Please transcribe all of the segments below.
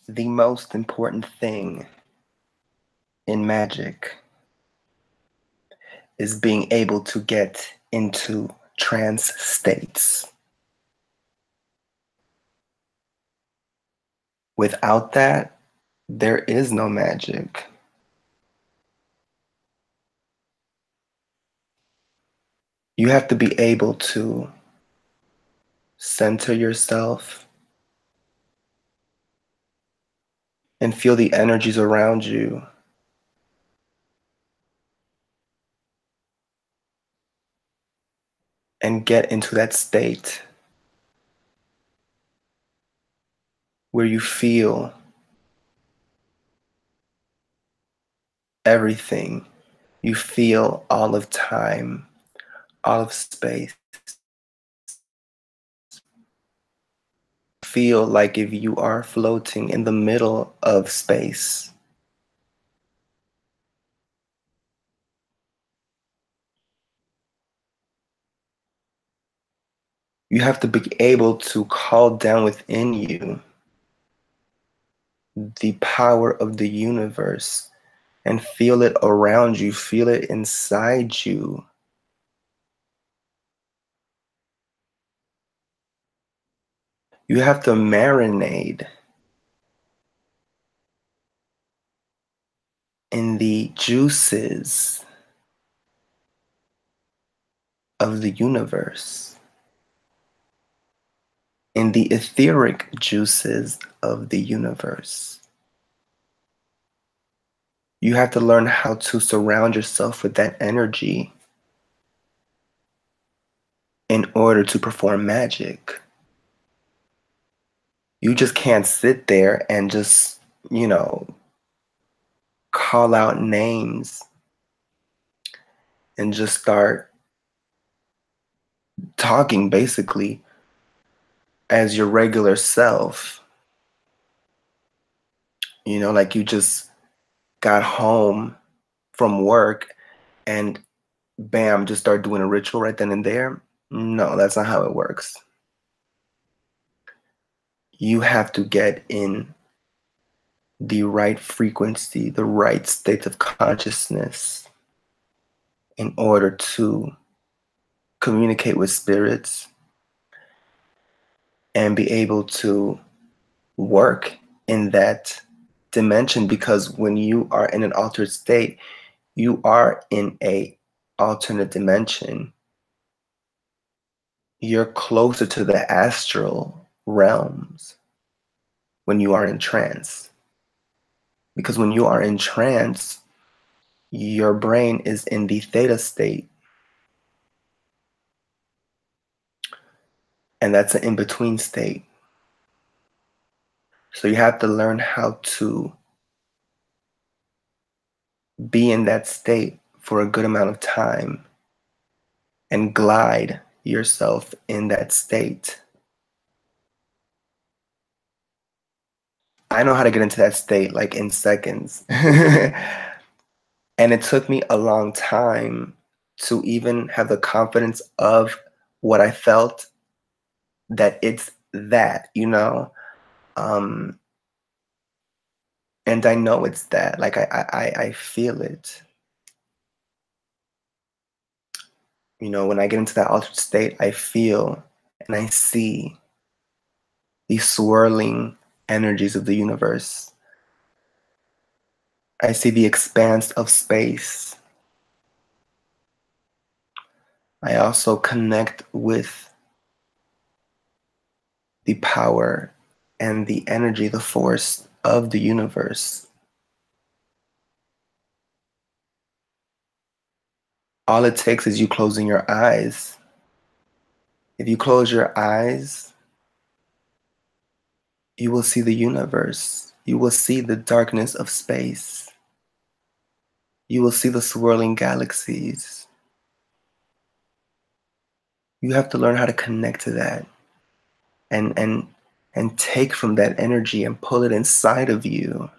The most important thing in magic is being able to get into trance states. Without that, there is no magic. You have to be able to center yourself and feel the energies around you. And get into that state where you feel everything. You feel all of time, all of space. Feel like if you are floating in the middle of space. You have to be able to call down within you the power of the universe and feel it around you, feel it inside you. You have to marinate in the juices of the universe, in the etheric juices of the universe. You have to learn how to surround yourself with that energy in order to perform magic. You just can't sit there and just, call out names and just start talking basically as your regular self. Like you just got home from work and bam, just start doing a ritual right then and there. No, that's not how it works. You have to get in the right frequency, the right state of consciousness in order to communicate with spirits and be able to work in that dimension, because when you are in an altered state, you are in a alternate dimension. You're closer to the astral realms when you are in trance. Because when you are in trance, your brain is in the theta state. And that's an in-between state. So you have to learn how to be in that state for a good amount of time and glide yourself in that state. I know how to get into that state like in seconds. And it took me a long time to even have the confidence of what I felt, that it's that. And I know it's that. Like I feel it. When I get into that altered state, I feel and I see the swirling energies of the universe. I see the expanse of space. I also connect with the power and the energy, the force of the universe. All it takes is you closing your eyes. If you close your eyes, you will see the universe. You will see the darkness of space. You will see the swirling galaxies. You have to learn how to connect to that and take from that energy and pull it inside of you.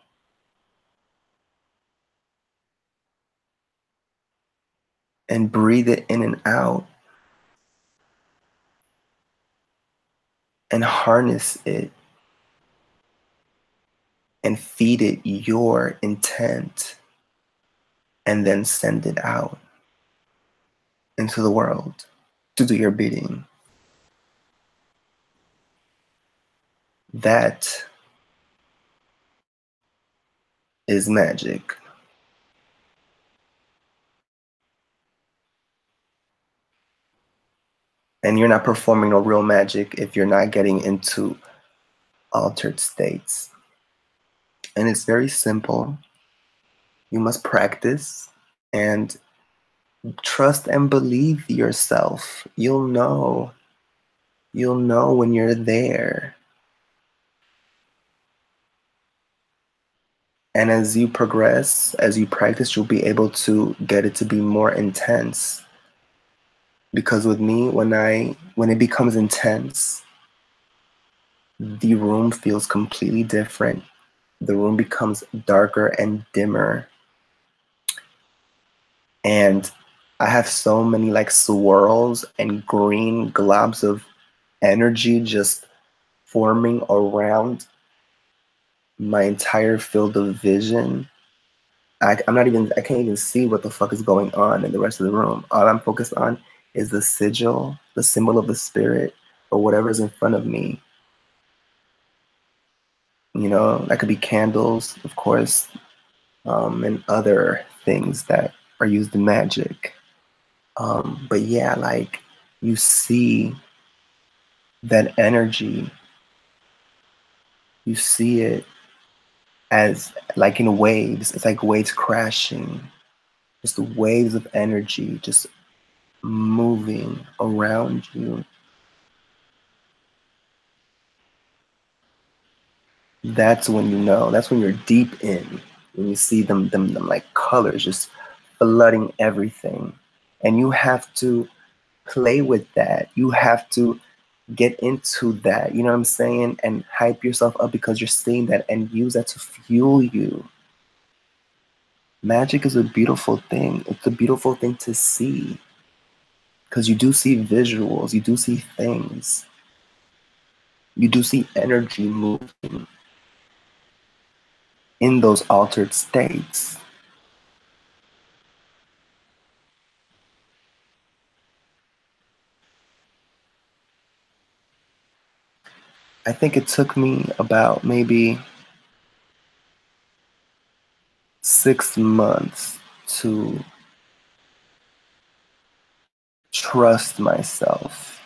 And breathe it in and out. And harness it. and feed it your intent and then send it out into the world to do your bidding. That is magic. And you're not performing no real magic if you're not getting into altered states. And it's very simple. You must practice and trust and believe yourself. You'll know. You'll know when you're there. And as you progress, as you practice, you'll be able to get it to be more intense. Because with me, when it becomes intense, the room feels completely different. The room becomes darker and dimmer. And I have so many like swirls and green globs of energy just forming around my entire field of vision. I can't even see what the fuck is going on in the rest of the room. All I'm focused on is the sigil, the symbol of the spirit, or whatever's in front of me. You know, that could be candles, of course, and other things that are used in magic. But yeah, like you see that energy, you see it as like in waves. It's like waves crashing, just waves of energy just moving around you. That's when you know. That's when you're deep in. When you see them like colors just flooding everything, and you have to play with that. You have to get into that. You know what I'm saying? And hype yourself up because you're seeing that and use that to fuel you. Magic is a beautiful thing. It's a beautiful thing to see because you do see visuals, you do see things, you do see energy moving in those altered states. I think it took me about maybe 6 months to trust myself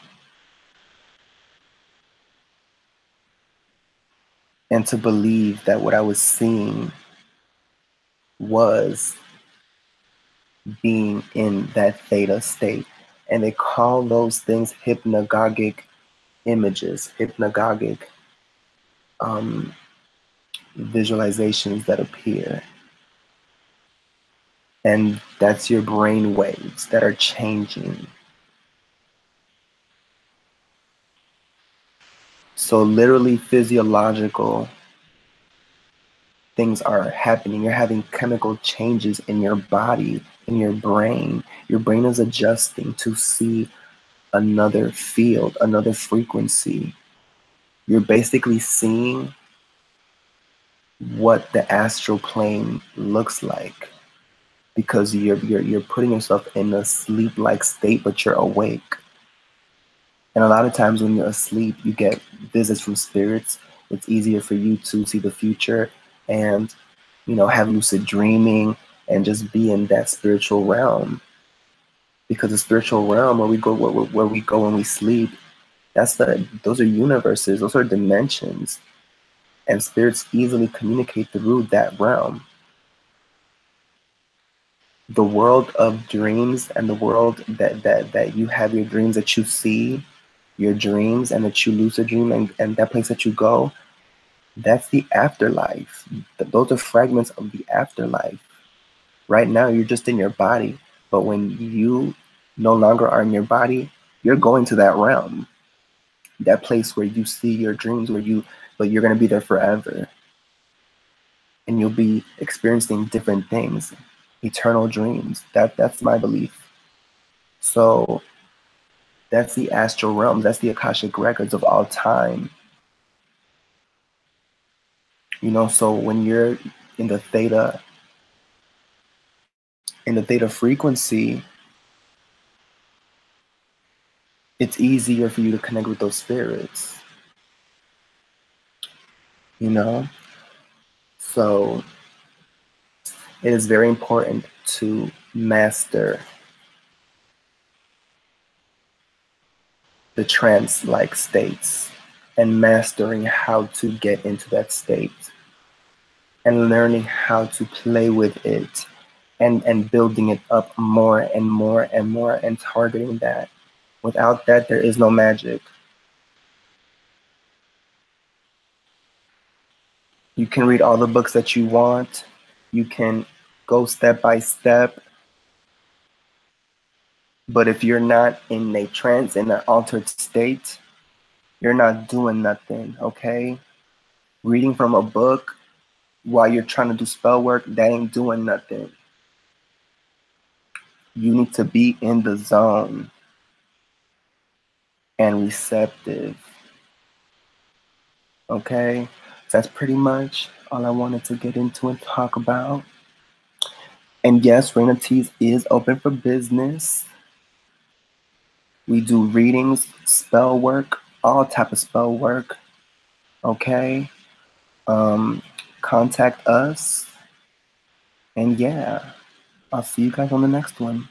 and to believe that what I was seeing was being in that theta state. And they call those things hypnagogic images, hypnagogic visualizations that appear. And that's your brain waves that are changing. So literally physiological things are happening. You're having chemical changes in your body, in your brain. Your brain is adjusting to see another field, another frequency. You're basically seeing what the astral plane looks like because you're putting yourself in a sleep-like state, but you're awake. And a lot of times when you're asleep, you get visits from spirits. It's easier for you to see the future and, you know, have lucid dreaming and just be in that spiritual realm. Because the spiritual realm where we go when we sleep, those are universes, those are dimensions. And spirits easily communicate through that realm. The world of dreams and the world that you have your dreams, that you see your dreams and that you lucid dream, and that place that you go, that's the afterlife. Those are fragments of the afterlife. Right now you're just in your body, but when you no longer are in your body, you're going to that realm, that place where you see your dreams, but you're going to be there forever, and you'll be experiencing different things, eternal dreams. That's my belief. So that's the astral realm. That's the Akashic records of all time. So when you're in the theta frequency, it's easier for you to connect with those spirits. So it is very important to master the trance-like states and mastering how to get into that state and learning how to play with it and building it up more and more and more and targeting that. Without that, there is no magic. You can read all the books that you want. You can go step by step. But if you're not in a trance, in an altered state, you're not doing nothing, okay? Reading from a book while you're trying to do spell work, that ain't doing nothing. You need to be in the zone and receptive, okay? So that's pretty much all I wanted to get into and talk about. And yes, Raina Teas is open for business. We do readings, spell work, all type of spell work, okay? Contact us. And yeah, I'll see you guys on the next one.